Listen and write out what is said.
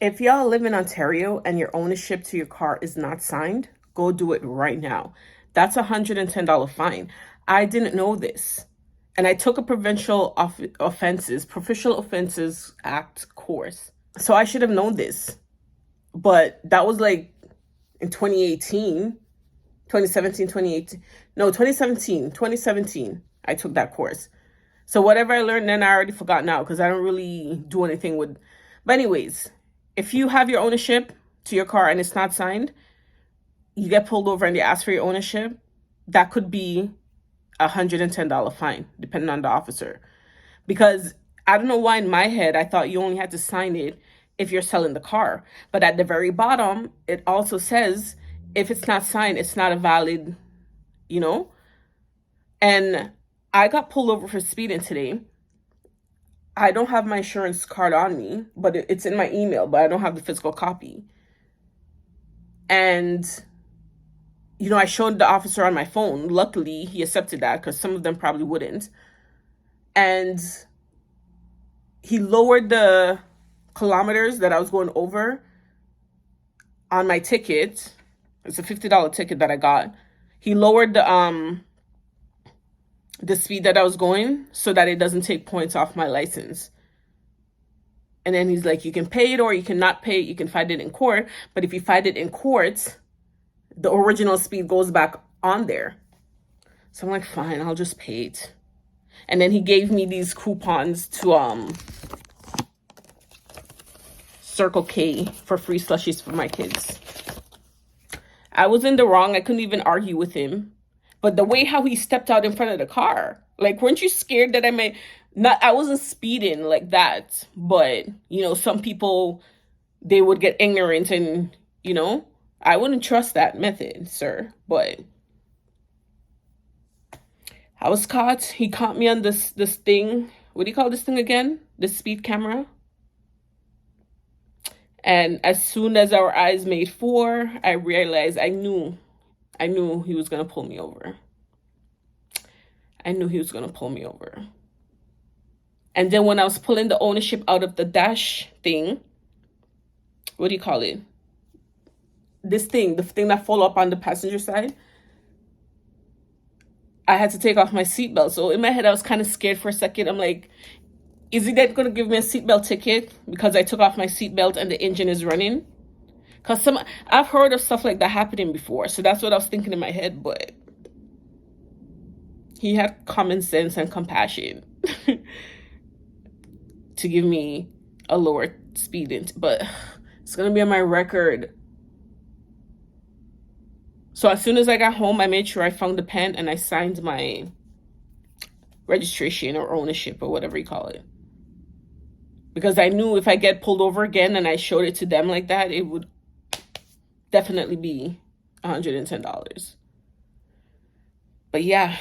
If y'all live in Ontario and your ownership to your car is not signed, go do it right now. That's a $110 fine. I didn't know this. And I took a Provincial Offenses Act course. So I should have known this. But that was like in 2018, 2017, 2018. No, 2017. I took that course. So whatever I learned then, I already forgot now because I don't really do anything with. But anyways, if you have your ownership to your car and it's not signed, you get pulled over and they ask for your ownership, that could be a $110 fine, depending on the officer. Because I don't know why in my head I thought you only had to sign it if you're selling the car. But at the very bottom, it also says if it's not signed, it's not a valid, you know? And I got pulled over for speeding today. I don't have my insurance card on me, but it's in my email, but I don't have the physical copy. And, I showed the officer on my phone. Luckily, he accepted that because some of them probably wouldn't. And he lowered the kilometers that I was going over on my ticket. It's a $50 ticket that I got. He lowered the speed that I was going so that it doesn't take points off my license. And then he's like, you can pay it or you cannot pay it. You can fight it in court. But if you fight it in court, the original speed goes back on there. So I'm like, fine, I'll just pay it. And then he gave me these coupons to Circle K for free slushies for my kids. I was in the wrong. I couldn't even argue with him. But the way how he stepped out in front of the car, like, weren't you scared that I wasn't speeding like that, but, some people, they would get ignorant and, I wouldn't trust that method, sir. But I was caught. He caught me on this thing. What do you call this thing again? The speed camera. And as soon as our eyes made four, I realized I knew he was going to pull me over. And then when I was pulling the ownership out of the dash thing, what do you call it? This thing, the thing that fall up on the passenger side, I had to take off my seatbelt. So in my head, I was kind of scared for a second. I'm like, is he then going to give me a seatbelt ticket because I took off my seatbelt and the engine is running? Because I've heard of stuff like that happening before. So that's what I was thinking in my head. But he had common sense and compassion to give me a lower speed. But it's going to be on my record. So as soon as I got home, I made sure I found the pen and I signed my registration or ownership or whatever you call it. Because I knew if I get pulled over again and I showed it to them like that, it would definitely be $110. But yeah.